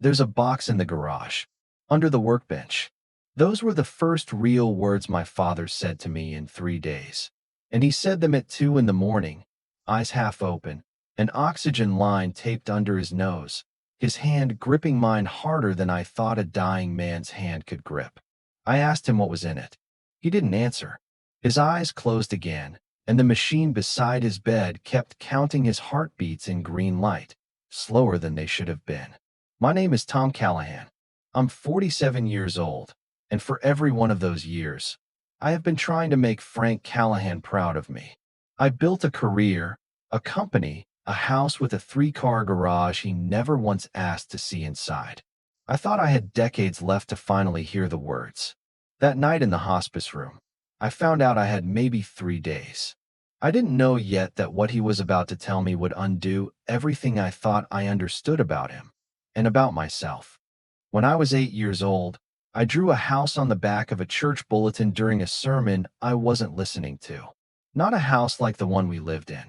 There's a box in the garage, under the workbench. Those were the first real words my father said to me in 3 days. And he said them at 2 in the morning, eyes half open, an oxygen line taped under his nose, his hand gripping mine harder than I thought a dying man's hand could grip. I asked him what was in it. He didn't answer. His eyes closed again, and the machine beside his bed kept counting his heartbeats in green light, slower than they should have been. My name is Tom Callahan. I'm 47 years old, and for every one of those years, I have been trying to make Frank Callahan proud of me. I built a career, a company, a house with a 3-car garage he never once asked to see inside. I thought I had decades left to finally hear the words. That night in the hospice room, I found out I had maybe 3 days. I didn't know yet that what he was about to tell me would undo everything I thought I understood about him and about myself. When I was 8 years old, I drew a house on the back of a church bulletin during a sermon I wasn't listening to. Not a house like the one we lived in.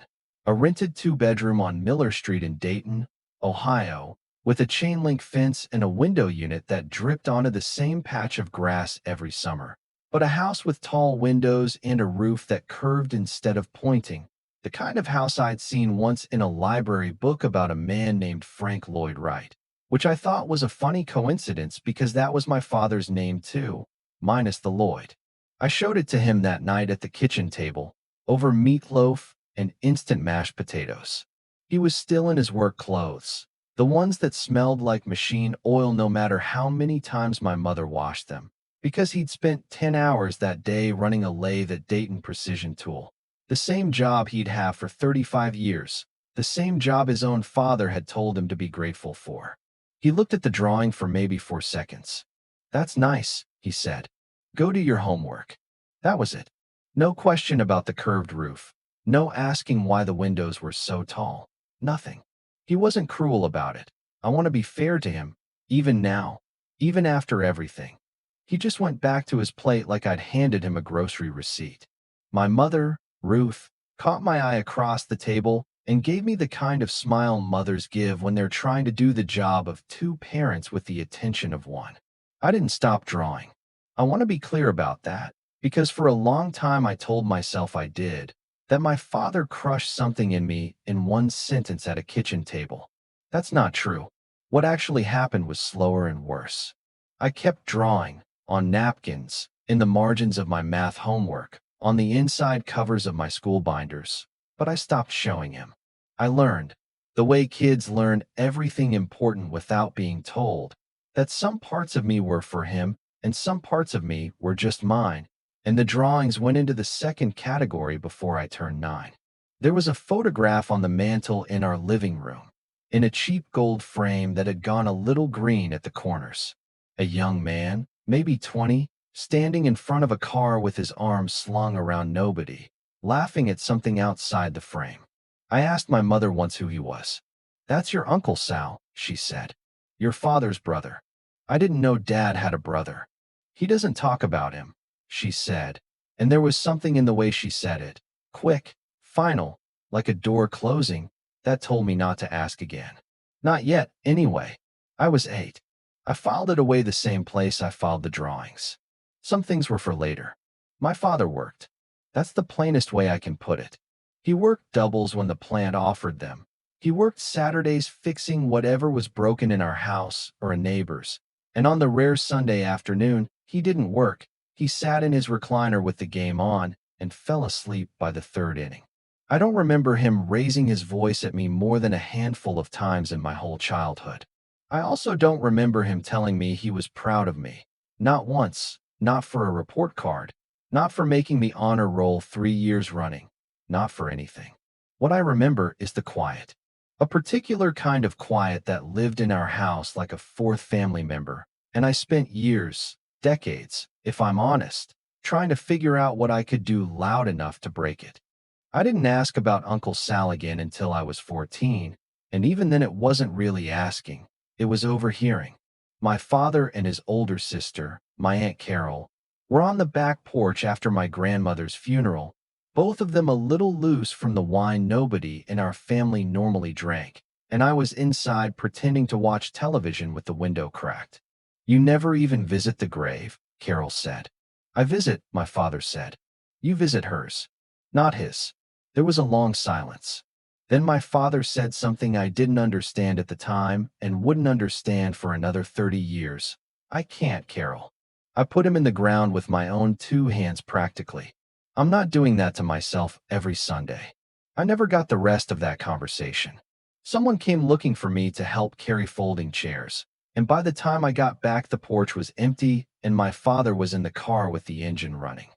A rented 2-bedroom on Miller Street in Dayton, Ohio, with a chain-link fence and a window unit that dripped onto the same patch of grass every summer. But a house with tall windows and a roof that curved instead of pointing. The kind of house I'd seen once in a library book about a man named Frank Lloyd Wright, which I thought was a funny coincidence because that was my father's name too, minus the Lloyd. I showed it to him that night at the kitchen table, over meatloaf and instant mashed potatoes. He was still in his work clothes, the ones that smelled like machine oil no matter how many times my mother washed them, because he'd spent 10 hours that day running a lathe at Dayton Precision Tool, the same job he'd have for 35 years, the same job his own father had told him to be grateful for. He looked at the drawing for maybe 4 seconds. "That's nice," he said. "Go do your homework." That was it. No question about the curved roof. No asking why the windows were so tall. Nothing. He wasn't cruel about it. I want to be fair to him, even now, even after everything. He just went back to his plate like I'd handed him a grocery receipt. My mother, Ruth, caught my eye across the table and gave me the kind of smile mothers give when they're trying to do the job of 2 parents with the attention of 1. I didn't stop drawing. I want to be clear about that, because for a long time I told myself I did, that my father crushed something in me in 1 sentence at a kitchen table. That's not true. What actually happened was slower and worse. I kept drawing, on napkins, in the margins of my math homework, on the inside covers of my school binders, but I stopped showing him. I learned, the way kids learn everything important without being told, that some parts of me were for him and some parts of me were just mine, and the drawings went into the second category before I turned 9. There was a photograph on the mantel in our living room, in a cheap gold frame that had gone a little green at the corners. A young man, maybe 20, standing in front of a car with his arms slung around nobody, laughing at something outside the frame. I asked my mother once who he was. "That's your Uncle Sal," she said. "Your father's brother." I didn't know Dad had a brother. "He doesn't talk about him," she said, and there was something in the way she said it, quick, final, like a door closing, that told me not to ask again. Not yet, anyway. I was 8. I filed it away the same place I filed the drawings. Some things were for later. My father worked. That's the plainest way I can put it. He worked doubles when the plant offered them. He worked Saturdays fixing whatever was broken in our house or a neighbor's, and on the rare Sunday afternoon, he didn't work. He sat in his recliner with the game on and fell asleep by the 3rd inning. I don't remember him raising his voice at me more than a handful of times in my whole childhood. I also don't remember him telling me he was proud of me. Not once, not for a report card, not for making the honor roll 3 years running, not for anything. What I remember is the quiet. A particular kind of quiet that lived in our house like a 4th family member, and I spent years, decades, if I'm honest, trying to figure out what I could do loud enough to break it. I didn't ask about Uncle Sal again until I was 14, and even then it wasn't really asking, it was overhearing. My father and his older sister, my Aunt Carol, were on the back porch after my grandmother's funeral, both of them a little loose from the wine nobody in our family normally drank, and I was inside pretending to watch television with the window cracked. You never even visit the grave, Carol said. I visit, my father said. You visit hers, not his. There was a long silence. Then my father said something I didn't understand at the time and wouldn't understand for another 30 years. I can't, Carol. I put him in the ground with my own two hands practically. I'm not doing that to myself every Sunday. I never got the rest of that conversation. Someone came looking for me to help carry folding chairs, and by the time I got back, the porch was empty and my father was in the car with the engine running.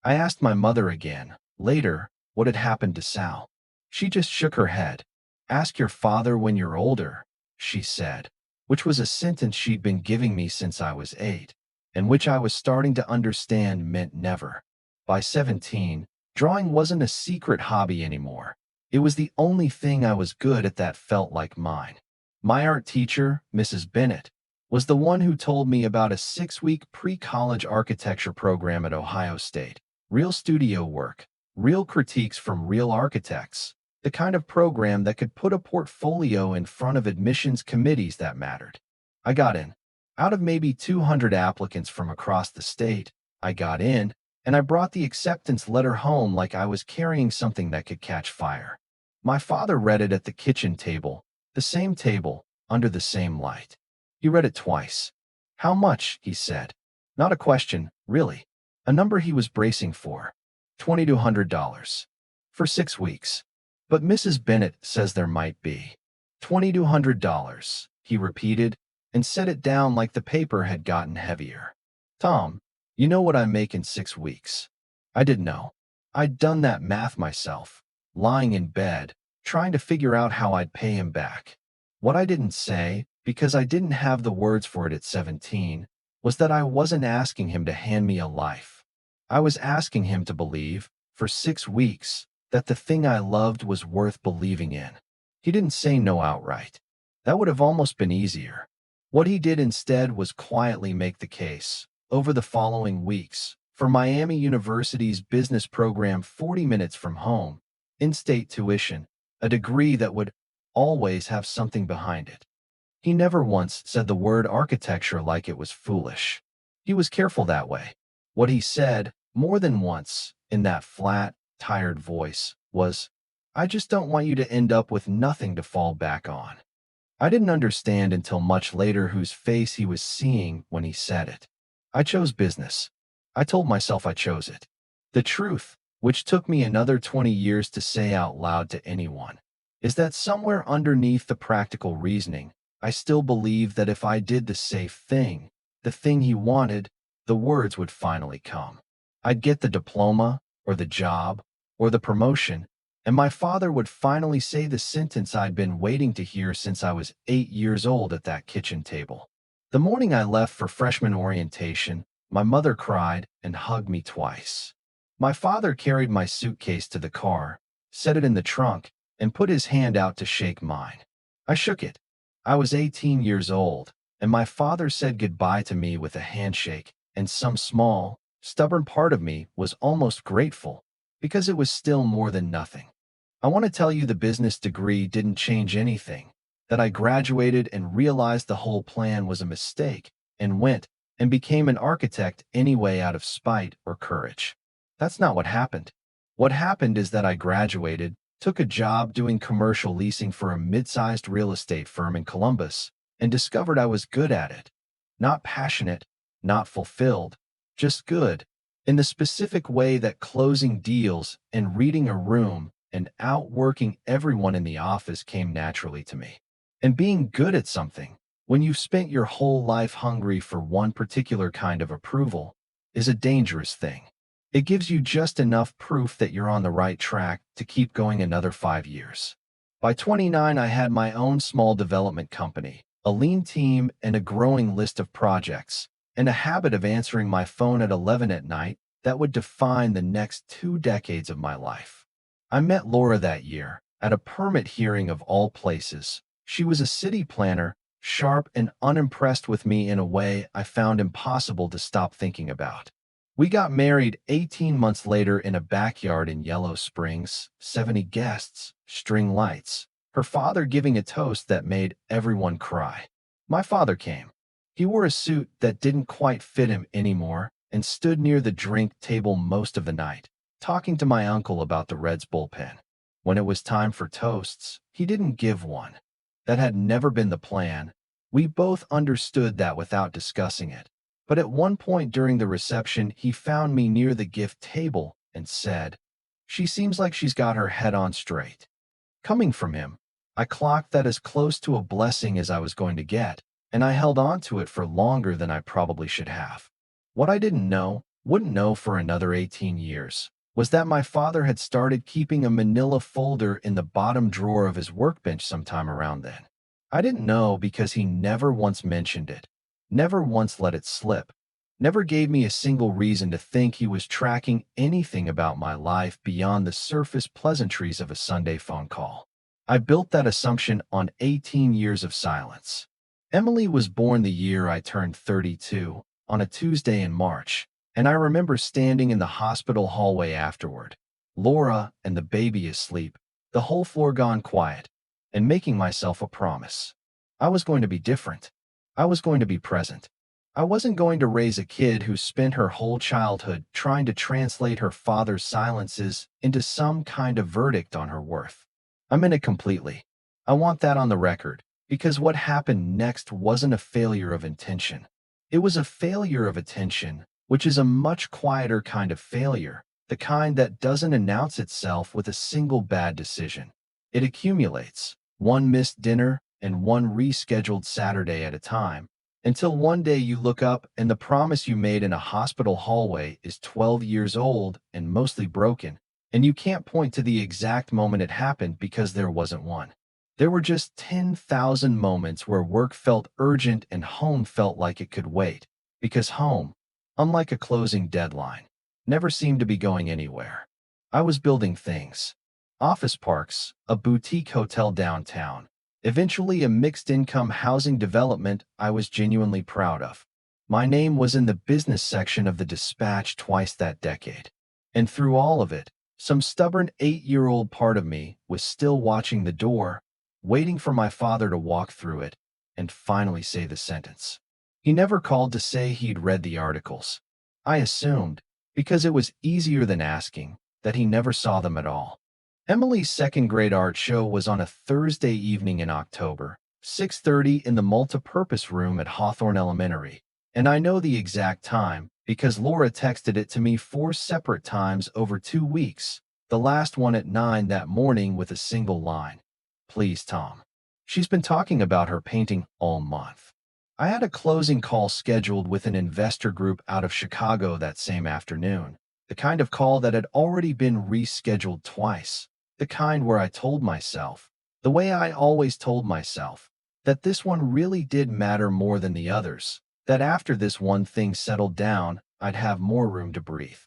I asked my mother again, later, what had happened to Sal. She just shook her head. Ask your father when you're older, she said, which was a sentence she'd been giving me since I was 8, and which I was starting to understand meant never. By 17, drawing wasn't a secret hobby anymore. It was the only thing I was good at that felt like mine. My art teacher, Mrs. Bennett, was the one who told me about a 6-week pre-college architecture program at Ohio State. Real studio work, real critiques from real architects, the kind of program that could put a portfolio in front of admissions committees that mattered. I got in. Out of maybe 200 applicants from across the state, I got in, and I brought the acceptance letter home like I was carrying something that could catch fire. My father read it at the kitchen table, the same table, under the same light. He read it twice. How much, he said. Not a question, really. A number he was bracing for. $2,200. For 6 weeks. But Mrs. Bennett says there might be. $2,200, he repeated, and set it down like the paper had gotten heavier. Tom, you know what I make in 6 weeks? I didn't know. I'd done that math myself, lying in bed, trying to figure out how I'd pay him back. What I didn't say, because I didn't have the words for it at 17, was that I wasn't asking him to hand me a life. I was asking him to believe, for 6 weeks, that the thing I loved was worth believing in. He didn't say no outright. That would have almost been easier. What he did instead was quietly make the case, over the following weeks, for Miami University's business program 40 minutes from home, in-state tuition, a degree that would always have something behind it. He never once said the word architecture like it was foolish. He was careful that way. What he said, more than once, in that flat, tired voice, was, I just don't want you to end up with nothing to fall back on. I didn't understand until much later whose face he was seeing when he said it. I chose business. I told myself I chose it. The truth, which took me another 20 years to say out loud to anyone, is that somewhere underneath the practical reasoning, I still believe that if I did the safe thing, the thing he wanted, the words would finally come. I'd get the diploma, or the job, or the promotion, and my father would finally say the sentence I'd been waiting to hear since I was 8 years old at that kitchen table. The morning I left for freshman orientation, my mother cried and hugged me twice. My father carried my suitcase to the car, set it in the trunk, and put his hand out to shake mine. I shook it. I was 18 years old, and my father said goodbye to me with a handshake, and some small, stubborn part of me was almost grateful, because it was still more than nothing. I want to tell you the business degree didn't change anything, that I graduated and realized the whole plan was a mistake, and went and became an architect anyway out of spite or courage. That's not what happened. What happened is that I graduated, took a job doing commercial leasing for a mid-sized real estate firm in Columbus, and discovered I was good at it. Not passionate, not fulfilled, just good, in the specific way that closing deals and reading a room and outworking everyone in the office came naturally to me. And being good at something, when you've spent your whole life hungry for one particular kind of approval, is a dangerous thing. It gives you just enough proof that you're on the right track to keep going another 5 years. By 29, I had my own small development company, a lean team, and a growing list of projects, and a habit of answering my phone at 11 at night that would define the next 2 decades of my life. I met Laura that year, at a permit hearing of all places. She was a city planner, sharp and unimpressed with me in a way I found impossible to stop thinking about. We got married 18 months later in a backyard in Yellow Springs, 70 guests, string lights, her father giving a toast that made everyone cry. My father came. He wore a suit that didn't quite fit him anymore and stood near the drink table most of the night, talking to my uncle about the Reds bullpen. When it was time for toasts, he didn't give one. That had never been the plan. We both understood that without discussing it. But at one point during the reception, he found me near the gift table and said, "She seems like she's got her head on straight." Coming from him, I clocked that as close to a blessing as I was going to get, and I held on to it for longer than I probably should have. What I didn't know, wouldn't know for another 18 years, was that my father had started keeping a manila folder in the bottom drawer of his workbench sometime around then. I didn't know because he never once mentioned it, never once let it slip, never gave me a single reason to think he was tracking anything about my life beyond the surface pleasantries of a Sunday phone call. I built that assumption on 18 years of silence. Emily was born the year I turned 32, on a Tuesday in March, and I remember standing in the hospital hallway afterward, Laura and the baby asleep, the whole floor gone quiet, and making myself a promise. I was going to be different. I was going to be present. I wasn't going to raise a kid who spent her whole childhood trying to translate her father's silences into some kind of verdict on her worth. I'm in it completely. I want that on the record, because what happened next wasn't a failure of intention. It was a failure of attention, which is a much quieter kind of failure, the kind that doesn't announce itself with a single bad decision. It accumulates, one missed dinner and one rescheduled Saturday at a time, until one day you look up and the promise you made in a hospital hallway is 12 years old and mostly broken, and you can't point to the exact moment it happened because there wasn't one. There were just 10,000 moments where work felt urgent and home felt like it could wait, because home, unlike a closing deadline, never seemed to be going anywhere. I was building things. Office parks, a boutique hotel downtown, eventually a mixed-income housing development I was genuinely proud of. My name was in the business section of the Dispatch twice that decade. And through all of it, some stubborn 8-year-old part of me was still watching the door, waiting for my father to walk through it and finally say the sentence. He never called to say he'd read the articles. I assumed, because it was easier than asking, that he never saw them at all. Emily's second-grade art show was on a Thursday evening in October, 6:30 in the multipurpose room at Hawthorne Elementary, and I know the exact time because Laura texted it to me 4 separate times over 2 weeks, the last one at 9 that morning with a single line. "Please, Tom." She's been talking about her painting all month. I had a closing call scheduled with an investor group out of Chicago that same afternoon, the kind of call that had already been rescheduled twice. The kind where I told myself, the way I always told myself, that this one really did matter more than the others, that after this one thing settled down, I'd have more room to breathe.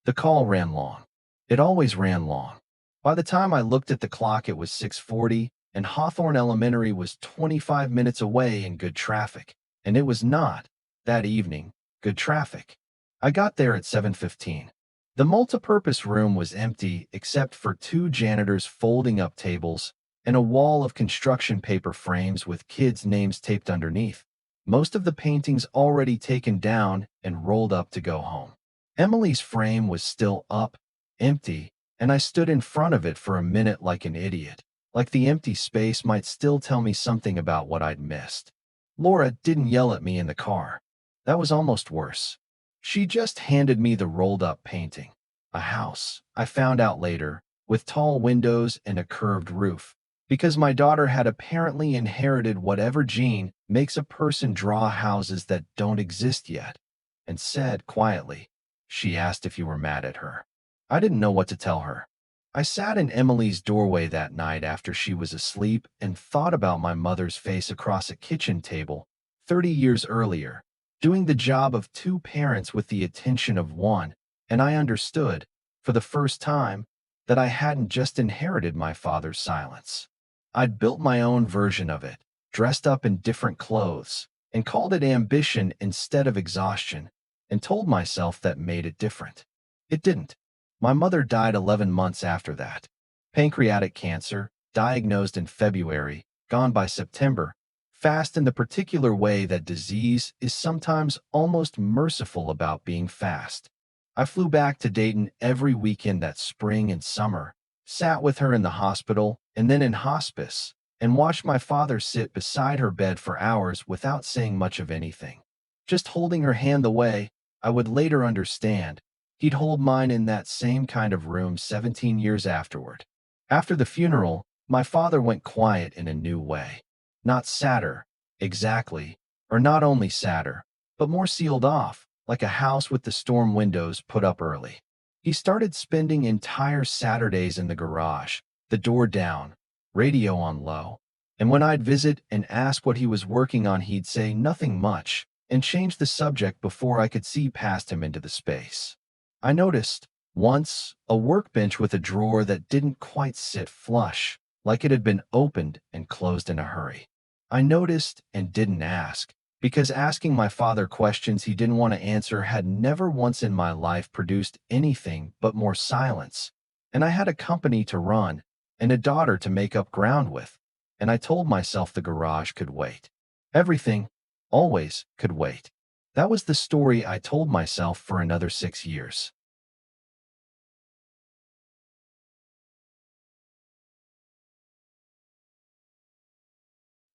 The call ran long. It always ran long. By the time I looked at the clock, it was 6:40, and Hawthorne Elementary was 25 minutes away in good traffic. And it was not, that evening, good traffic. I got there at 7:15. The multipurpose room was empty except for 2 janitors' folding-up tables and a wall of construction paper frames with kids' names taped underneath. Most of the paintings already taken down and rolled up to go home. Emily's frame was still up, empty, and I stood in front of it for a minute like an idiot, like the empty space might still tell me something about what I'd missed. Laura didn't yell at me in the car. That was almost worse. She just handed me the rolled-up painting. A house, I found out later, with tall windows and a curved roof, because my daughter had apparently inherited whatever gene makes a person draw houses that don't exist yet, and said quietly, she asked if you were mad at her. I didn't know what to tell her. I sat in Emily's doorway that night after she was asleep and thought about my mother's face across a kitchen table 30 years earlier, doing the job of 2 parents with the attention of one, and I understood, for the first time, that I hadn't just inherited my father's silence. I'd built my own version of it, dressed up in different clothes, and called it ambition instead of exhaustion, and told myself that made it different. It didn't. My mother died 11 months after that. Pancreatic cancer, diagnosed in February, gone by September, fast in the particular way that disease is sometimes almost merciful about being fast. I flew back to Dayton every weekend that spring and summer, sat with her in the hospital and then in hospice, and watched my father sit beside her bed for hours without saying much of anything. Just holding her hand the way I would later understand he'd hold mine in that same kind of room 17 years afterward. After the funeral, my father went quiet in a new way. Not sadder, exactly, or not only sadder, but more sealed off, like a house with the storm windows put up early. He started spending entire Saturdays in the garage, the door down, radio on low. And when I'd visit and ask what he was working on, he'd say nothing much and change the subject before I could see past him into the space. I noticed, once, a workbench with a drawer that didn't quite sit flush, like it had been opened and closed in a hurry. I noticed and didn't ask, because asking my father questions he didn't want to answer had never once in my life produced anything but more silence. And I had a company to run and a daughter to make up ground with, and I told myself the garage could wait. Everything, always, could wait. That was the story I told myself for another 6 years.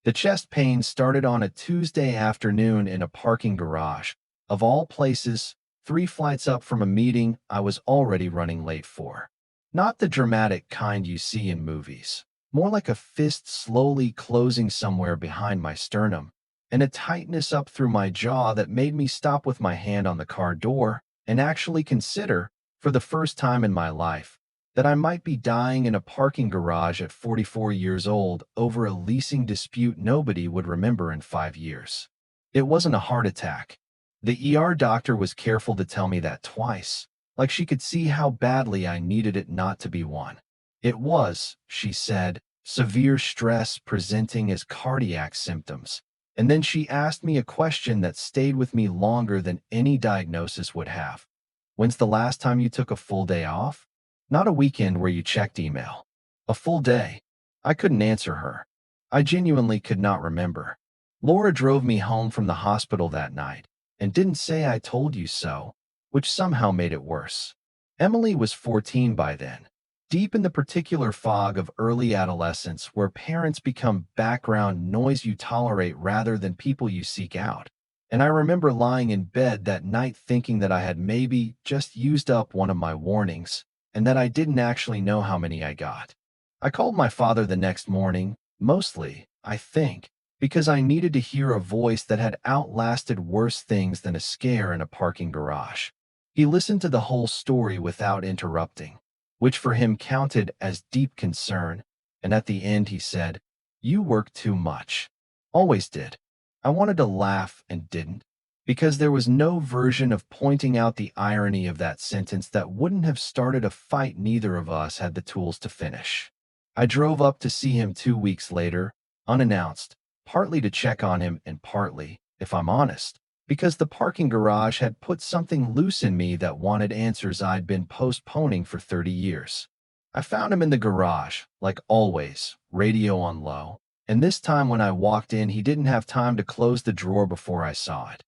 The chest pain started on a Tuesday afternoon in a parking garage. Of all places, 3 flights up from a meeting I was already running late for. Not the dramatic kind you see in movies. More like a fist slowly closing somewhere behind my sternum, and a tightness up through my jaw that made me stop with my hand on the car door and actually consider, for the first time in my life, that I might be dying in a parking garage at 44 years old over a leasing dispute nobody would remember in 5 years. It wasn't a heart attack. The ER doctor was careful to tell me that twice, like she could see how badly I needed it not to be one. It was, she said, severe stress presenting as cardiac symptoms. And then she asked me a question that stayed with me longer than any diagnosis would have. When's the last time you took a full day off? Not a weekend where you checked email. A full day. I couldn't answer her. I genuinely could not remember. Laura drove me home from the hospital that night and didn't say I told you so, which somehow made it worse. Emily was 14 by then, deep in the particular fog of early adolescence where parents become background noise you tolerate rather than people you seek out. And I remember lying in bed that night thinking that I had maybe just used up one of my warnings and that I didn't actually know how many I got. I called my father the next morning, mostly, I think, because I needed to hear a voice that had outlasted worse things than a scare in a parking garage. He listened to the whole story without interrupting, which for him counted as deep concern, and at the end he said, "You work too much." Always did. I wanted to laugh and didn't, because there was no version of pointing out the irony of that sentence that wouldn't have started a fight neither of us had the tools to finish. I drove up to see him 2 weeks later, unannounced, partly to check on him and partly, if I'm honest, because the parking garage had put something loose in me that wanted answers I'd been postponing for 30 years. I found him in the garage, like always, radio on low, and this time when I walked in he didn't have time to close the drawer before I saw it.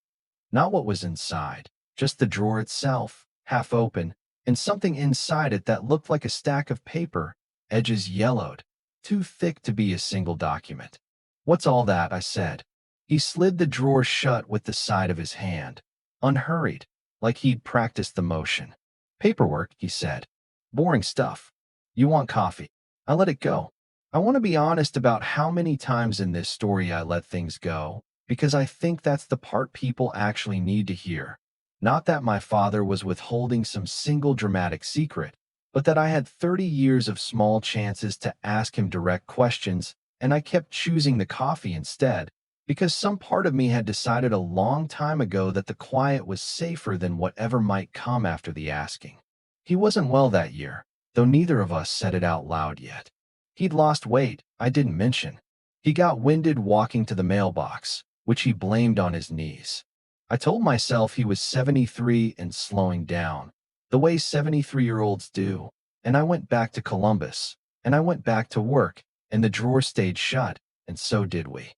Not what was inside, just the drawer itself, half open, and something inside it that looked like a stack of paper, edges yellowed, too thick to be a single document. "What's all that?" I said. He slid the drawer shut with the side of his hand, unhurried, like he'd practiced the motion. "Paperwork," he said. "Boring stuff. You want coffee?" I let it go. I want to be honest about how many times in this story I let things go, because I think that's the part people actually need to hear. Not that my father was withholding some single dramatic secret, but that I had 30 years of small chances to ask him direct questions, and I kept choosing the coffee instead, because some part of me had decided a long time ago that the quiet was safer than whatever might come after the asking. He wasn't well that year, though neither of us said it out loud yet. He'd lost weight, I didn't mention. He got winded walking to the mailbox, which he blamed on his knees. I told myself he was 73 and slowing down, the way 73-year-olds do, and I went back to Columbus, and I went back to work, and the drawer stayed shut, and so did we.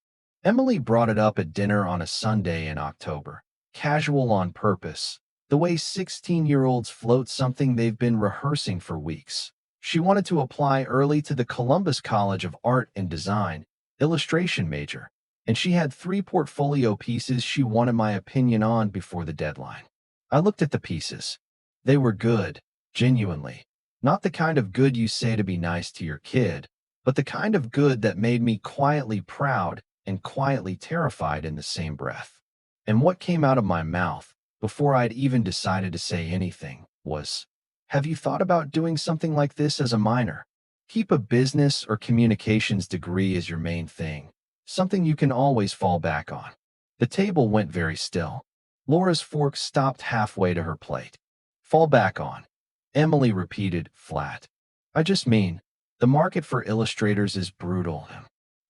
Emily brought it up at dinner on a Sunday in October, casual on purpose, the way 16-year-olds float something they've been rehearsing for weeks. She wanted to apply early to the Columbus College of Art and Design, illustration major, and she had 3 portfolio pieces she wanted my opinion on before the deadline. I looked at the pieces. They were good, genuinely. Not the kind of good you say to be nice to your kid, but the kind of good that made me quietly proud and quietly terrified in the same breath. And what came out of my mouth, before I'd even decided to say anything, was, "Have you thought about doing something like this as a minor? Keep a business or communications degree as your main thing, something you can always fall back on." The table went very still. Laura's fork stopped halfway to her plate. "Fall back on," Emily repeated, flat. "I just mean, the market for illustrators is brutal.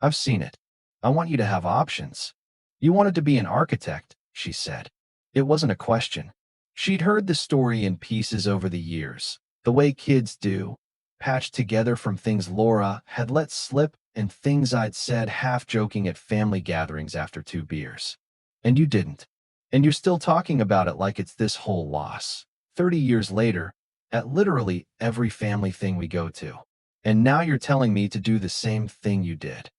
I've seen it. I want you to have options." "You wanted to be an architect," she said. It wasn't a question. She'd heard the story in pieces over the years, the way kids do, patched together from things Laura had let slip and things I'd said half-joking at family gatherings after 2 beers. "And you didn't. And you're still talking about it like it's this whole loss. 30 years later, at literally every family thing we go to. And now you're telling me to do the same thing you did.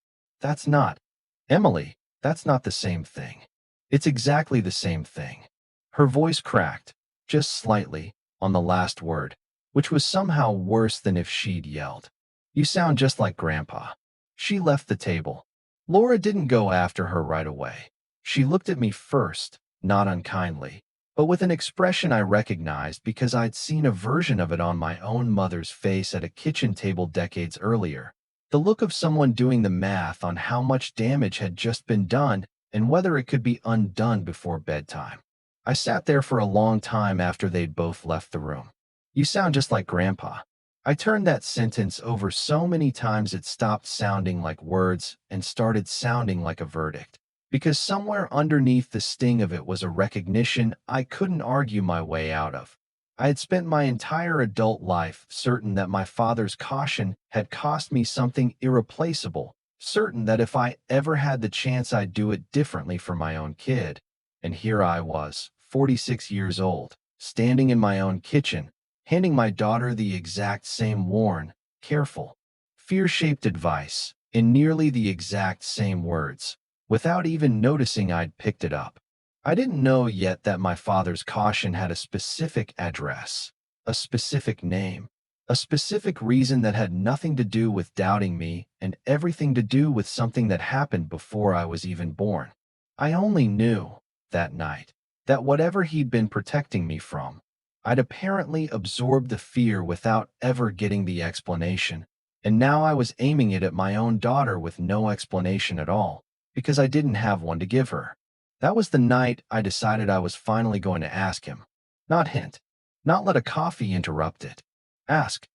That's not, Emily, that's not the same thing. It's exactly the same thing." Her voice cracked, just slightly, on the last word, which was somehow worse than if she'd yelled. "You sound just like Grandpa." She left the table. Laura didn't go after her right away. She looked at me first, not unkindly, but with an expression I recognized because I'd seen a version of it on my own mother's face at a kitchen table decades earlier. The look of someone doing the math on how much damage had just been done and whether it could be undone before bedtime. I sat there for a long time after they'd both left the room. "You sound just like Grandpa." I turned that sentence over so many times it stopped sounding like words and started sounding like a verdict. Because somewhere underneath the sting of it was a recognition I couldn't argue my way out of. I had spent my entire adult life certain that my father's caution had cost me something irreplaceable, certain that if I ever had the chance I'd do it differently for my own kid. And here I was, 46 years old, standing in my own kitchen, handing my daughter the exact same worn, careful, fear-shaped advice, in nearly the exact same words, without even noticing I'd picked it up. I didn't know yet that my father's caution had a specific address, a specific name, a specific reason that had nothing to do with doubting me and everything to do with something that happened before I was even born. I only knew, that night, that whatever he'd been protecting me from, I'd apparently absorbed the fear without ever getting the explanation, and now I was aiming it at my own daughter with no explanation at all, because I didn't have one to give her. That was the night I decided I was finally going to ask him. Not hint. Not let a coffee interrupt it. Ask.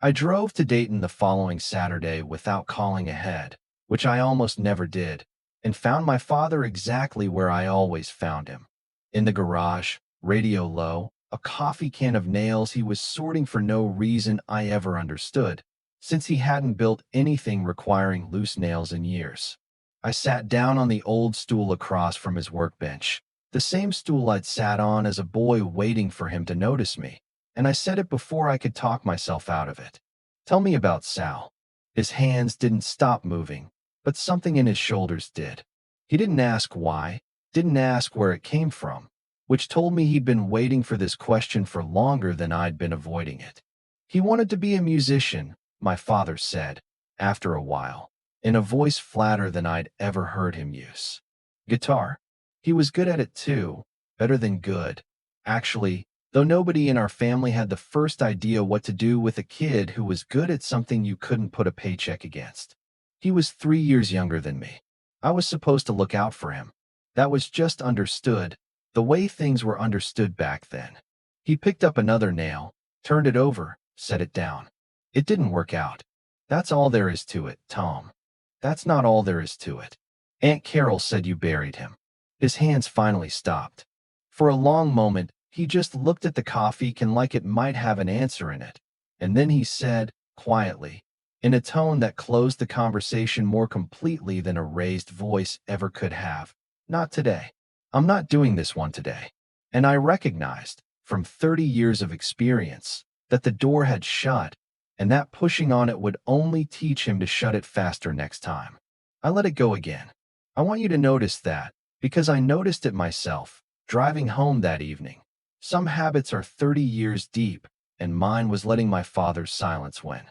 I drove to Dayton the following Saturday without calling ahead, which I almost never did, and found my father exactly where I always found him. In the garage, radio low, a coffee can of nails he was sorting for no reason I ever understood, since he hadn't built anything requiring loose nails in years. I sat down on the old stool across from his workbench, the same stool I'd sat on as a boy waiting for him to notice me, and I said it before I could talk myself out of it. "Tell me about Sal." His hands didn't stop moving, but something in his shoulders did. He didn't ask why, didn't ask where it came from, which told me he'd been waiting for this question for longer than I'd been avoiding it. He wanted to be a musician, my father said, after a while, in a voice flatter than I'd ever heard him use. Guitar. He was good at it too, better than good. Actually, though nobody in our family had the first idea what to do with a kid who was good at something you couldn't put a paycheck against. He was 3 years younger than me. I was supposed to look out for him. That was just understood, the way things were understood back then. He picked up another nail, turned it over, set it down. "It didn't work out. That's all there is to it, Tom. That's not all there is to it. Aunt Carol said you buried him." His hands finally stopped. For a long moment, he just looked at the coffee can like it might have an answer in it. And then he said, quietly, in a tone that closed the conversation more completely than a raised voice ever could have. Not today. I'm not doing this one today. And I recognized, from 30 years of experience, that the door had shut, and that pushing on it would only teach him to shut it faster next time. I let it go again. I want you to notice that, because I noticed it myself, driving home that evening. Some habits are 30 years deep, and mine was letting my father's silence win.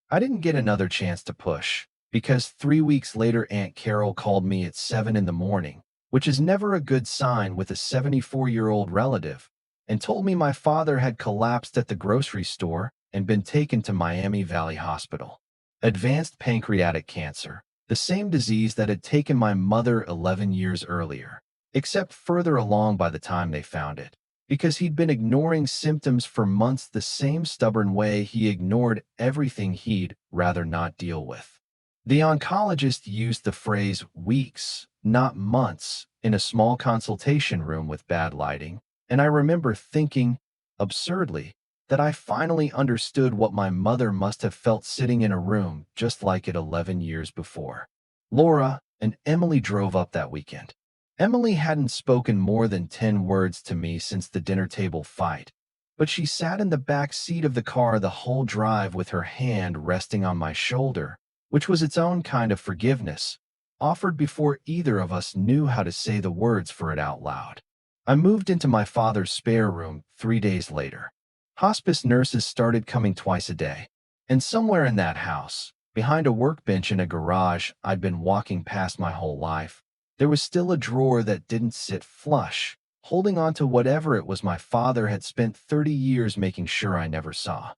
I didn't get another chance to push, because 3 weeks later Aunt Carol called me at 7 in the morning, which is never a good sign with a 74-year-old relative, and told me my father had collapsed at the grocery store and been taken to Miami Valley Hospital. Advanced pancreatic cancer, the same disease that had taken my mother 11 years earlier, except further along by the time they found it, because he'd been ignoring symptoms for months the same stubborn way he ignored everything he'd rather not deal with. The oncologist used the phrase weeks, not months, in a small consultation room with bad lighting, and I remember thinking, absurdly, that I finally understood what my mother must have felt sitting in a room just like it 11 years before. Laura and Emily drove up that weekend. Emily hadn't spoken more than 10 words to me since the dinner table fight, but she sat in the back seat of the car the whole drive with her hand resting on my shoulder, which was its own kind of forgiveness, offered before either of us knew how to say the words for it out loud. I moved into my father's spare room 3 days later. Hospice nurses started coming twice a day, and somewhere in that house, behind a workbench in a garage I'd been walking past my whole life, there was still a drawer that didn't sit flush, holding on to whatever it was my father had spent 30 years making sure I never saw.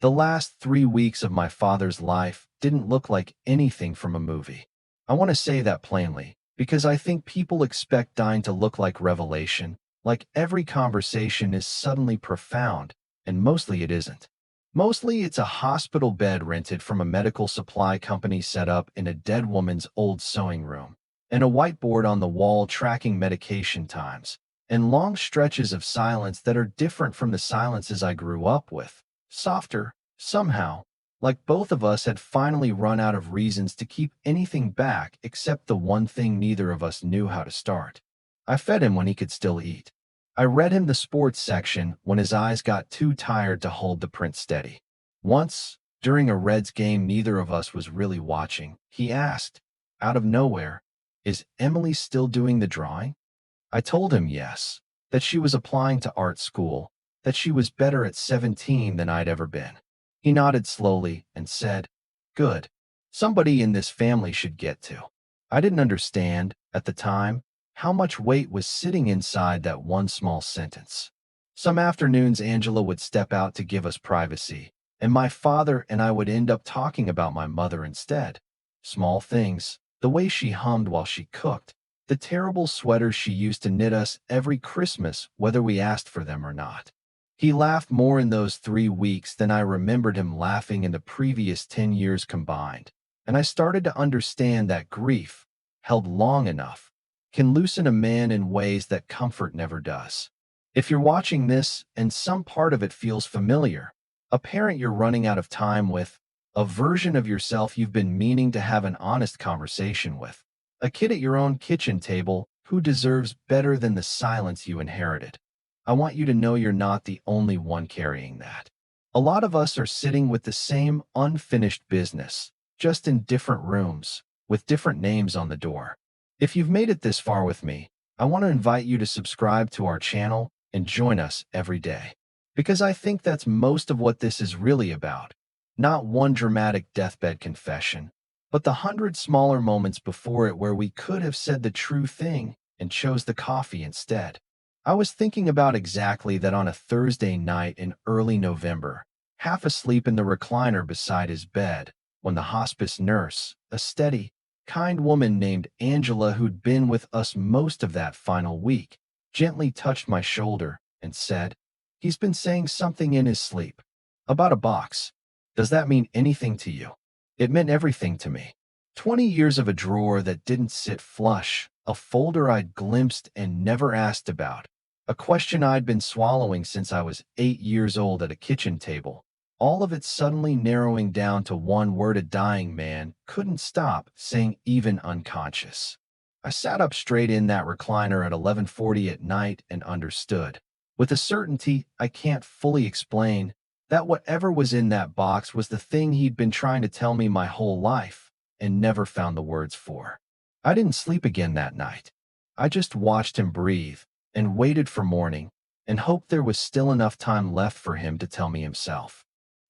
The last 3 weeks of my father's life didn't look like anything from a movie. I want to say that plainly, because I think people expect dying to look like revelation, like every conversation is suddenly profound, and mostly it isn't. Mostly it's a hospital bed rented from a medical supply company set up in a dead woman's old sewing room, and a whiteboard on the wall tracking medication times, and long stretches of silence that are different from the silences I grew up with. Softer, somehow, like both of us had finally run out of reasons to keep anything back except the one thing neither of us knew how to start. I fed him when he could still eat. I read him the sports section when his eyes got too tired to hold the print steady. Once, during a Reds game neither of us was really watching, he asked, out of nowhere, "Is Emily still doing the drawing?" I told him yes, that she was applying to art school, that she was better at 17 than I'd ever been. He nodded slowly and said, "Good. Somebody in this family should get to." I didn't understand, at the time, how much weight was sitting inside that one small sentence. Some afternoons Angela would step out to give us privacy, and my father and I would end up talking about my mother instead. Small things, the way she hummed while she cooked, the terrible sweaters she used to knit us every Christmas whether we asked for them or not. He laughed more in those 3 weeks than I remembered him laughing in the previous 10 years combined, and I started to understand that grief, held long enough, can loosen a man in ways that comfort never does. If you're watching this and some part of it feels familiar, a parent you're running out of time with, a version of yourself you've been meaning to have an honest conversation with, a kid at your own kitchen table who deserves better than the silence you inherited, I want you to know you're not the only one carrying that. A lot of us are sitting with the same unfinished business, just in different rooms, with different names on the door. If you've made it this far with me, I want to invite you to subscribe to our channel and join us every day. Because I think that's most of what this is really about. Not one dramatic deathbed confession, but the 100 smaller moments before it where we could have said the true thing and chose the coffee instead. I was thinking about exactly that on a Thursday night in early November, half asleep in the recliner beside his bed, when the hospice nurse, a steady, kind woman named Angela who'd been with us most of that final week, gently touched my shoulder and said, "He's been saying something in his sleep. About a box. Does that mean anything to you?" It meant everything to me. 20 years of a drawer that didn't sit flush, a folder I'd glimpsed and never asked about, A question I'd been swallowing since I was 8 years old at a kitchen table. All of it suddenly narrowing down to one word a dying man couldn't stop saying, even unconscious. I sat up straight in that recliner at 11:40 at night and understood, with a certainty I can't fully explain, that whatever was in that box was the thing he'd been trying to tell me my whole life and never found the words for. I didn't sleep again that night. I just watched him breathe and waited for morning and hoped there was still enough time left for him to tell me himself.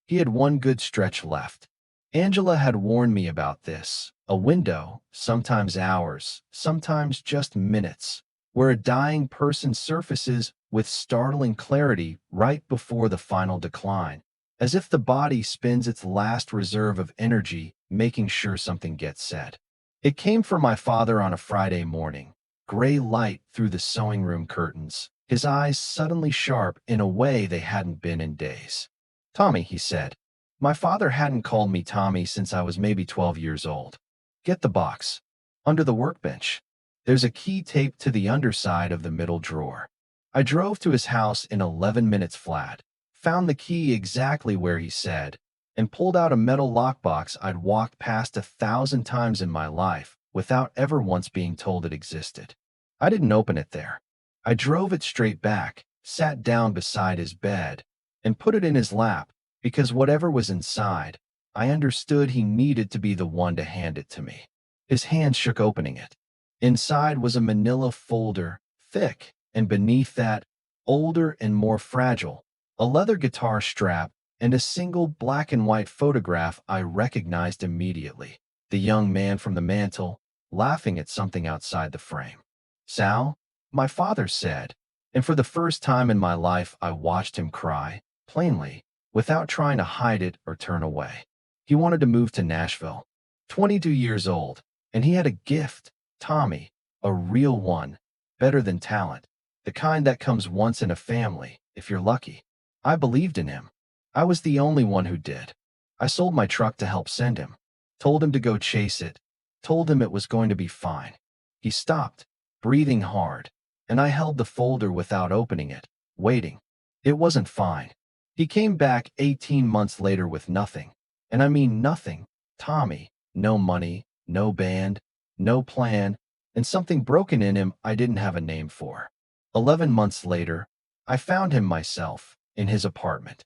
He had one good stretch left. Angela had warned me about this. A window, sometimes hours, sometimes just minutes, where a dying person surfaces with startling clarity right before the final decline, as if the body spends its last reserve of energy making sure something gets said. It came from my father on a Friday morning, gray light through the sewing room curtains, his eyes suddenly sharp in a way they hadn't been in days. "Tommy," he said. My father hadn't called me Tommy since I was maybe 12 years old. "Get the box. Under the workbench. There's a key taped to the underside of the middle drawer." I drove to his house in 11 minutes flat, found the key exactly where he said, and pulled out a metal lockbox I'd walked past 1,000 times in my life without ever once being told it existed. I didn't open it there. I drove it straight back, sat down beside his bed, and put it in his lap, because whatever was inside, I understood he needed to be the one to hand it to me. His hand shook opening it. Inside was a manila folder, thick, and beneath that, older and more fragile, a leather guitar strap and a single black and white photograph I recognized immediately. The young man from the mantel, laughing at something outside the frame. "Sal," my father said, and for the first time in my life I watched him cry, plainly, without trying to hide it or turn away. He wanted to move to Nashville. 22 years old, and he had a gift, Tommy, a real one, better than talent, the kind that comes once in a family, if you're lucky. I believed in him. I was the only one who did. I sold my truck to help send him, told him to go chase it, told him it was going to be fine. He stopped, breathing hard, and I held the folder without opening it, waiting. It wasn't fine. He came back 18 months later with nothing, and I mean nothing, Tommy. No money, no band, no plan, and something broken in him I didn't have a name for. 11 months later, I found him myself, in his apartment.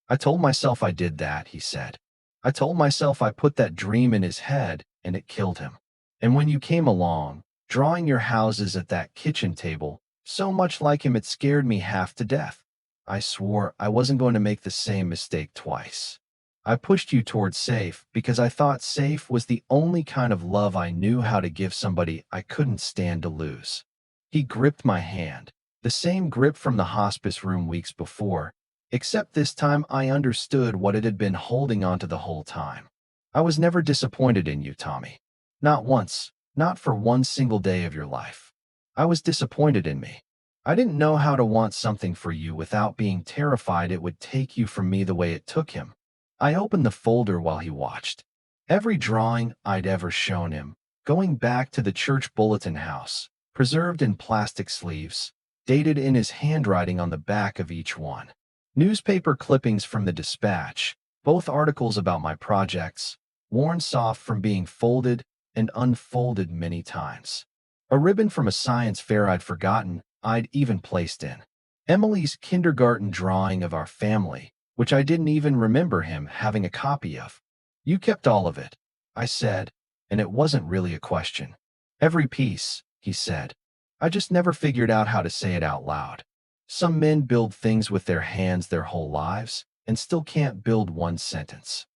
"I told myself I did that," he said. "I told myself I put that dream in his head, and it killed him. And when you came along, drawing your houses at that kitchen table, so much like him it scared me half to death. I swore I wasn't going to make the same mistake twice. I pushed you towards safe because I thought safe was the only kind of love I knew how to give somebody I couldn't stand to lose." He gripped my hand, the same grip from the hospice room weeks before, except this time I understood what it had been holding onto the whole time. "I was never disappointed in you, Tommy. Not once, not for one single day of your life. I was disappointed in me. I didn't know how to want something for you without being terrified it would take you from me the way it took him." I opened the folder while he watched. Every drawing I'd ever shown him, going back to the church bulletin house, preserved in plastic sleeves, dated in his handwriting on the back of each one. Newspaper clippings from the Dispatch, both articles about my projects, worn soft from being folded and unfolded many times. A ribbon from a science fair I'd forgotten I'd even placed in. Emily's kindergarten drawing of our family, which I didn't even remember him having a copy of. "You kept all of it," I said, and it wasn't really a question. "Every piece," he said. "I just never figured out how to say it out loud. Some men build things with their hands their whole lives and still can't build one sentence."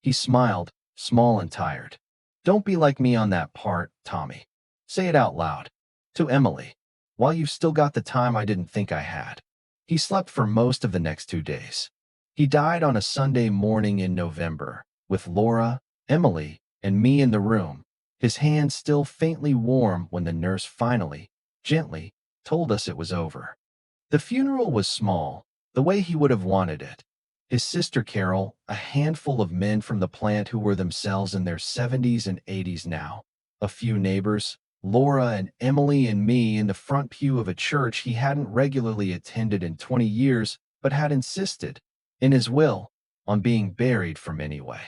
He smiled, small and tired. "Don't be like me on that part, Tommy. Say it out loud. To Emily. While you've still got the time I didn't think I had." He slept for most of the next 2 days. He died on a Sunday morning in November, with Laura, Emily, and me in the room, his hand still faintly warm when the nurse finally, gently, told us it was over. The funeral was small, the way he would have wanted it. His sister Carol, a handful of men from the plant who were themselves in their 70s and 80s now, a few neighbors, Laura and Emily and me in the front pew of a church he hadn't regularly attended in 20 years, but had insisted, in his will, on being buried from anyway.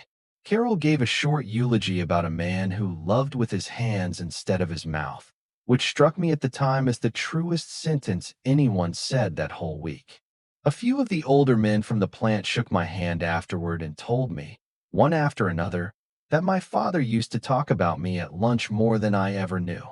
Carol gave a short eulogy about a man who loved with his hands instead of his mouth, which struck me at the time as the truest sentence anyone said that whole week. A few of the older men from the plant shook my hand afterward and told me, one after another, that my father used to talk about me at lunch more than I ever knew.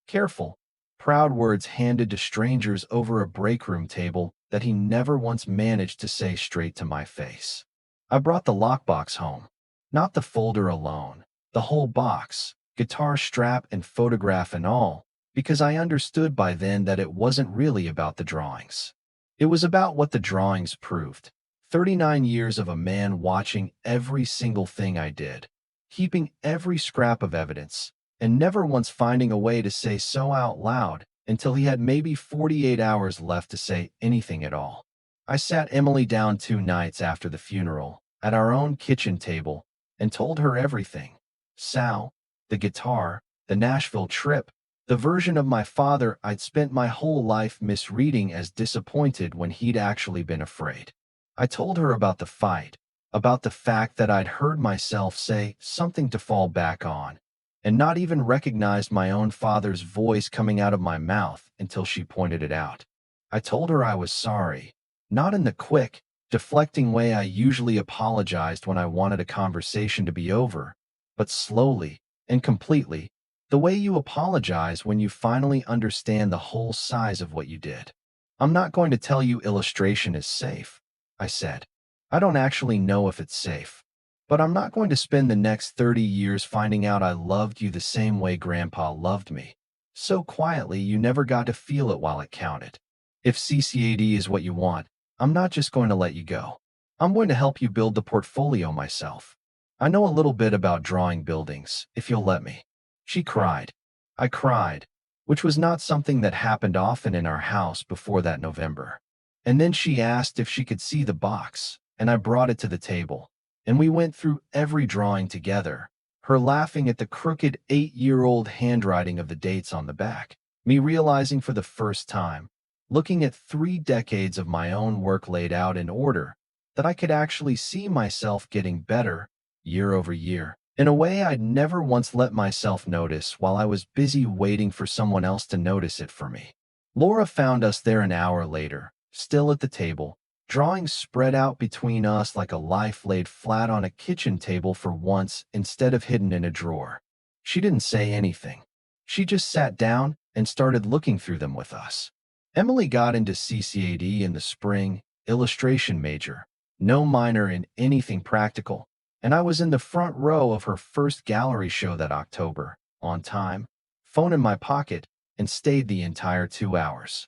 Careful, proud words handed to strangers over a break room table that he never once managed to say straight to my face. I brought the lockbox home. Not the folder alone, the whole box, guitar strap and photograph and all, because I understood by then that it wasn't really about the drawings. It was about what the drawings proved. 39 years of a man watching every single thing I did, keeping every scrap of evidence, and never once finding a way to say so out loud until he had maybe 48 hours left to say anything at all. I sat Emily down 2 nights after the funeral, at our own kitchen table, and told her everything. Sal, the guitar, the Nashville trip, the version of my father I'd spent my whole life misreading as disappointed when he'd actually been afraid. I told her about the fight, about the fact that I'd heard myself say something to fall back on, and not even recognized my own father's voice coming out of my mouth until she pointed it out. I told her I was sorry, not in the quick, deflecting way I usually apologized when I wanted a conversation to be over, but slowly and completely, the way you apologize when you finally understand the whole size of what you did. I'm not going to tell you illustration is safe, I said. I don't actually know if it's safe, but I'm not going to spend the next 30 years finding out I loved you the same way Grandpa loved me. So quietly you never got to feel it while it counted. If CCAD is what you want, I'm not just going to let you go. I'm going to help you build the portfolio myself. I know a little bit about drawing buildings, if you'll let me. She cried. I cried, which was not something that happened often in our house before that November. And then she asked if she could see the box, and I brought it to the table, and we went through every drawing together, her laughing at the crooked 8-year-old handwriting of the dates on the back, me realizing for the first time, looking at 3 decades of my own work laid out in order, that I could actually see myself getting better, year over year, in a way I'd never once let myself notice while I was busy waiting for someone else to notice it for me. Laura found us there an hour later, still at the table, drawings spread out between us like a life laid flat on a kitchen table for once instead of hidden in a drawer. She didn't say anything. She just sat down and started looking through them with us. Emily got into CCAD in the spring, illustration major, no minor in anything practical, and I was in the front row of her first gallery show that October, on time, phone in my pocket, and stayed the entire 2 hours.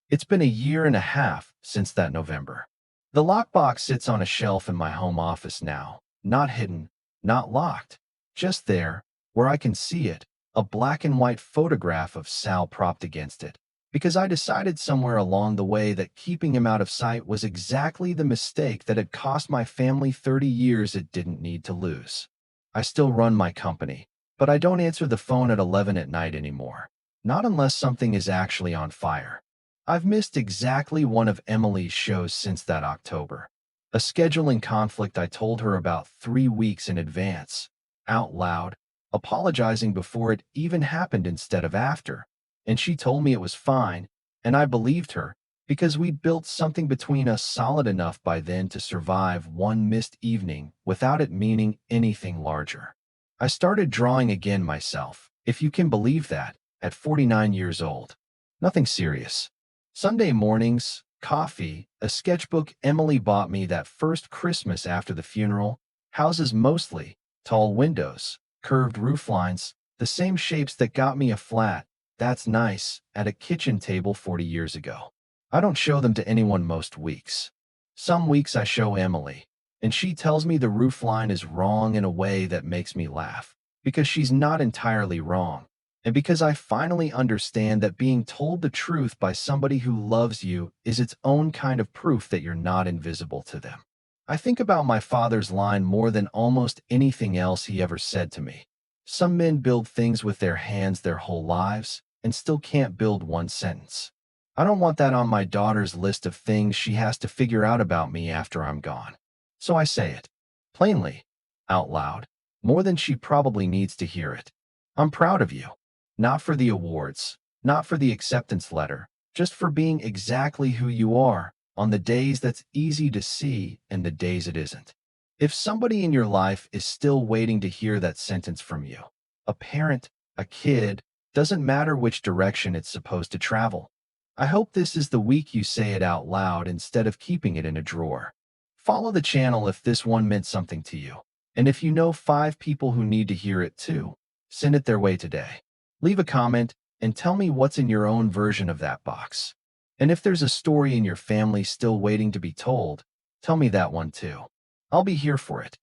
It's been a year and a half since that November. The lockbox sits on a shelf in my home office now, not hidden, not locked, just there, where I can see it, a black and white photograph of Sal propped against it, because I decided somewhere along the way that keeping him out of sight was exactly the mistake that had cost my family 30 years it didn't need to lose. I still run my company, but I don't answer the phone at 11 at night anymore, not unless something is actually on fire. I've missed exactly one of Emily's shows since that October. A scheduling conflict I told her about 3 weeks in advance, out loud, apologizing before it even happened instead of after. And she told me it was fine, and I believed her, because we'd built something between us solid enough by then to survive one missed evening without it meaning anything larger. I started drawing again myself, if you can believe that, at 49 years old. Nothing serious. Sunday mornings, coffee, a sketchbook Emily bought me that first Christmas after the funeral, houses mostly, tall windows, curved roof lines, the same shapes that got me a flat, that's nice, at a kitchen table 40 years ago. I don't show them to anyone most weeks. Some weeks I show Emily, and she tells me the roof line is wrong in a way that makes me laugh, because she's not entirely wrong, and because I finally understand that being told the truth by somebody who loves you is its own kind of proof that you're not invisible to them. I think about my father's line more than almost anything else he ever said to me. Some men build things with their hands their whole lives and still can't build one sentence. I don't want that on my daughter's list of things she has to figure out about me after I'm gone. So I say it, plainly, out loud, more than she probably needs to hear it. I'm proud of you. Not for the awards, not for the acceptance letter, just for being exactly who you are on the days that's easy to see and the days it isn't. If somebody in your life is still waiting to hear that sentence from you, a parent, a kid, doesn't matter which direction it's supposed to travel. I hope this is the week you say it out loud instead of keeping it in a drawer. Follow the channel if this one meant something to you. And if you know 5 people who need to hear it too, send it their way today. Leave a comment and tell me what's in your own version of that box. And if there's a story in your family still waiting to be told, tell me that one too. I'll be here for it.